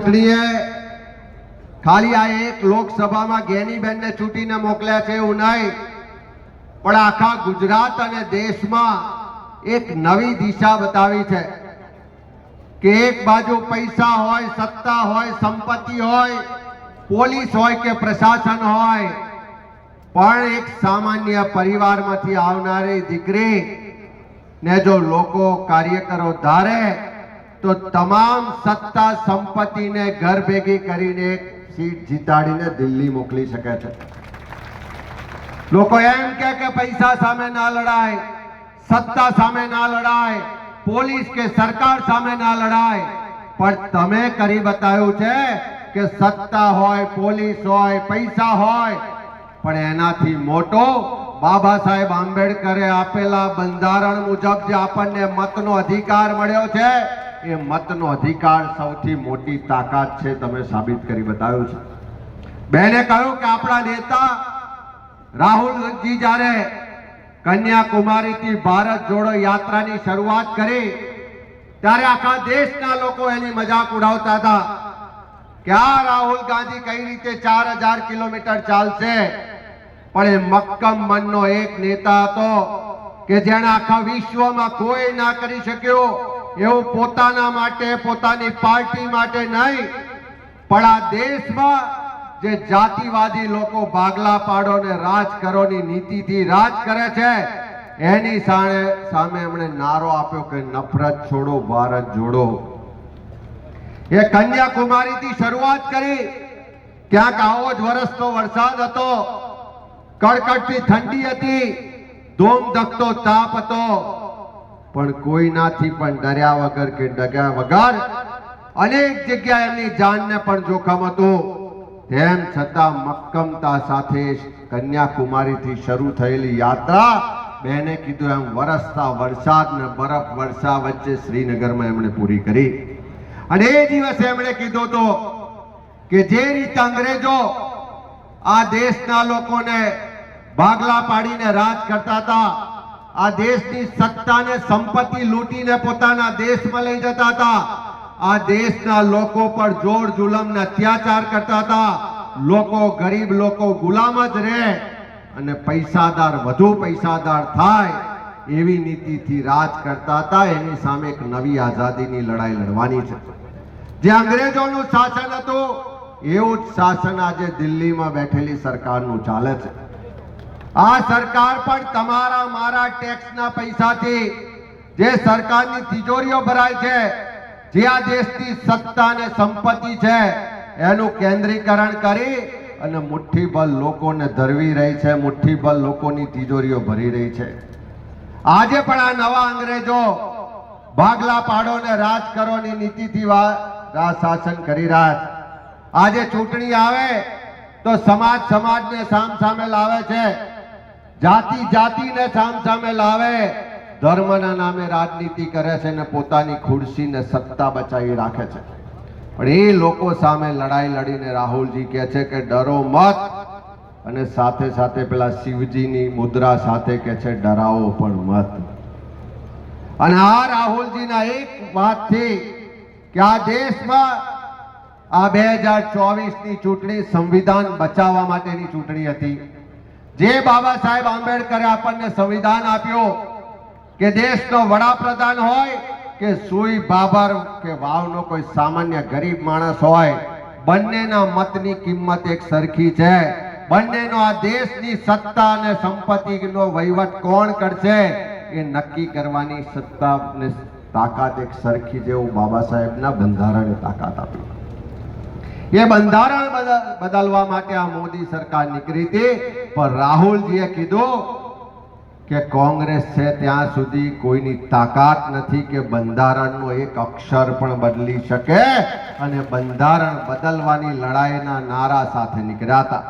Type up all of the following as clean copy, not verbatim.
ચૂંટણીએ ખાલી આ એક લોકસભામાં ગેનીબેનને ચૂંટીને મોકલ્યા છે એવું નહીં, પણ આખા ગુજરાત અને દેશમાં એક નવી દિશા બતાવી છે કે એક બાજુ પૈસા હોય, સત્તા હોય, સંપત્તિ હોય, પોલીસ હોય કે પ્રશાસન હોય, પણ એક સામાન્ય પરિવારમાંથી આવનારી દીકરી ને જો લોકો કાર્યકરો ધારે તો તમામ સત્તા સંપત્તિને ઘર ભેગી કરીને એક સીટ જીતાડીને દિલ્હી મોકલી શકે છે। લોકો એમ કે પૈસા સામે ના લડાય, સત્તા સામે ના લડાય, પોલીસ કે સરકાર સામે ના લડાય, પણ તમે કરી બતાવ્યું છે કે સત્તા હોય, પોલીસ હોય, પૈસા હોય, પણ એનાથી મોટો બાબા સાહેબ આંબેડકરે આપેલા બંધારણ મુજબ જે આપણને મતનો અધિકાર મળ્યો છે એ મતનો અધિકાર સૌથી મોટી તાકાત છે, તમે સાબિત કરી બતાવ્યું છે। બેને કહ્યું કે આપણા નેતા રાહુલજી જ્યારે કન્યાકુમારીથી ભારત જોડો યાત્રાની શરૂઆત કરી ત્યારે આખા દેશના લોકો એની મજાક ઉડાવતા હતા કે આ રાહુલ ગાંધી કઈ રીતે 4000 કિલોમીટર ચાલશે, પણ એ મક્કમ મનનો એક નેતા હતો કે જેણે આખા વિશ્વમાં કોઈ ના કરી શક્યો એવું પોતાના માટે, પોતાની પાર્ટી માટે નહીં, પણ આ દેશમાં જે જાતિવાદી લોકો ભાગલા પાડો ને રાજ કરોની નીતિથી રાજ કરે છે એની સામે એમણે નારો આપ્યો કે નફરત છોડો, ભારત જોડો। એ કન્યાકુમારીથી શરૂઆત કરી, ક્યાંક આવો જ વરસતો વરસાદ હતો, કડકડતી ઠંડી હતી, ધોમધખતો તાપ હતો, પણ કોઈનાથી પણ ડર્યા વગર કે ડગ્યા વગર અનેક જગ્યાએ એમની જાનને પણ જોખમ હતું, તેમ છતાં મક્કમતા સાથે કન્યાકુમારીથી શરૂ થયેલી યાત્રા બેને કીધું એમ વરસતા વરસાદ ને બરફ વર્ષા વચ્ચે શ્રીનગરમાં એમણે પૂરી કરી। અને એ દિવસે એમણે કીધું તો કે જે રીતે અંગ્રેજો આ દેશના લોકોને ભાગલા પાડીને રાજ કરતા હતા, આ દેશની સત્તાને સંપત્તિ લૂંટીને પોતાના દેશમાં લઈ જતા હતા, આ દેશના લોકો પર જોર જુલમ ને અત્યાચાર કરતા હતા, લોકો ગરીબ લોકો ગુલામ જ રહે અને પૈસાદાર વધુ પૈસાદાર થાય એવી નીતિથી રાજ કરતા હતા, એની સામે એક નવી આઝાદીની લડાઈ લડવાની છે। જે અંગ્રેજોનું શાસન હતું એવું જ શાસન આજે દિલ્હીમાં બેઠેલી સરકારનું ચાલે છે। આ સરકાર પણ તમારા મારા ટેક્સના પૈસાથી જે સરકારની તિજોરીઓ ભરાય છે, જે આ દેશની સત્તા અને સંપત્તિ છે એનું કેન્દ્રીકરણ કરી અને મુઠ્ઠીભર લોકોને ધરવી રહી છે, મુઠ્ઠીભર લોકોની તિજોરીઓ ભરી રહી છે। આજે પણ આ નવા અંગ્રેજો ભાગલા પાડો ને રાજ કરોની નીતિથી શાસન કરી રહ્યા છે। આજે ચૂંટણી આવે તો સમાજ સમાજને સામે લાવે છે, જાતિ જાતિને સામે લાવે, ધર્મના નામે રાજનીતિ કરે છે ને પોતાની ખુરશીને સત્તા બચાવી રાખે છે। પણ એ લોકો સામે લડાઈ લડીને રાહુલજી કહે છે કે ડરો મત, અને સાથે સાથે પેલા શિવજીની મુદ્રા સાથે કહે છે ડરાવો પણ મત। અને આ રાહુલજીના એક વાતથી કે આ દેશમાં આ 2024ની ચૂંટણી સંવિધાન બચાવવા માટેની ચૂંટણી હતી। જે બાબા સાહેબ આંબેડકરે આપણને સંવિધાન આપ્યો કે દેશનો વડાપ્રધાન હોય કે સુઈ બાબર કે વાવનો કોઈ સામાન્ય ગરીબ માણસ હોય, બંનેના મતની કિંમત એક સરખી છે, બંનેનો આ દેશની સત્તા અને સંપત્તિનો વહીવટ કોણ કરશે એ નક્કી કરવાની સત્તા અને તાકાત એક સરખી, જેવું બાબા સાહેબના બંધારણે તાકાત આપી। એ બંધારણ બદલવા માટે આ મોદી સરકાર નીકળી હતી, પણ રાહુલજીએ કીધું કે કોંગ્રેસ છે ત્યાં સુધી કોઈની તાકાત નથી કે બંધારણનો એક અક્ષર પણ બદલી શકે, અને બંધારણ બદલવાની લડાઈના નારા સાથે નીકળ્યા હતા।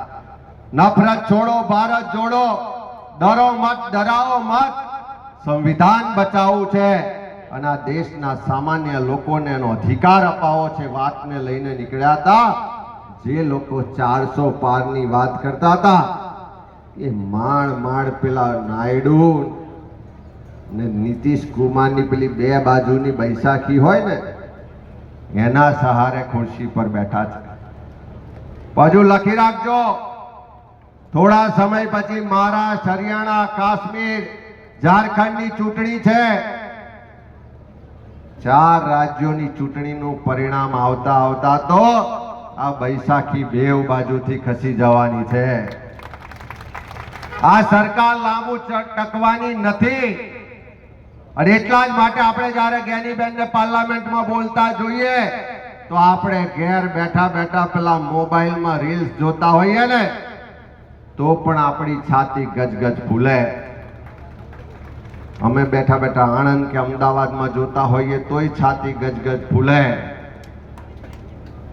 નફરત છોડો, ભારત જોડો, ડરો મત, ડરાવો મત, સંવિધાન બચાવવું છે અને આ દેશના સામાન્ય લોકોને એનો અધિકાર અપાવવો છે, વાતને લઈને નીકળ્યા હતા। જે લોકો 400 પારની વાત કરતા હતા એ માંડ પેલા નાયડુ ને નીતિશ કુમારની પેલી બે બાજુની બૈસાખી હોય ને એના સહારે ખુરશી પર બેઠા છે. બાજુ લખી રાખજો, થોડા સમય પછી મહારાષ્ટ્ર, હરિયાણા, કાશ્મીર, ઝારખંડની ચૂંટણી છે. 4 રાજ્યોની ચૂંટણીનું પરિણામ આવતા આવતા તો આ બૈસાખી બેવ બાજુથી ખસી જવાની છે. આ સરકાર લાંબુ ટકવાની નથી. અને એટલા જ માટે આપણે જ્યારે જ્ઞાનીબેનને પાર્લામેન્ટમાં બોલતા જોઈએ તો આપણે ઘેર બેઠા બેઠા પેલા મોબાઈલમાં રીલ્સ જોતા હોઈએ ને તો પણ આપણી છાતી ગજગજ ફૂલે. અમે બેઠા બેઠા આણંદ કે અમદાવાદમાં જોતા હોઈએ તોય છાતી ગજગજ ફૂલે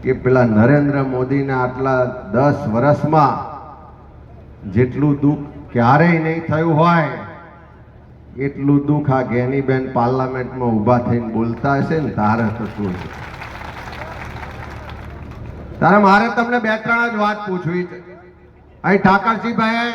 કે પેલા નરેન્દ્ર મોદીને આટલા 10 વર્ષમાં જેટલું દુઃખ ક્યારેય નહીં થયું હોય એટલું દુઃખ આ જ્ઞાનીબેન પાર્લામેન્ટમાં ઊભા થઈને બોલતા હશે ને તારે થતું હશે. તારે મારે તમને 2-3 જ વાત પૂછવી છે. અહીં ઠાકરસિંહભાઈએ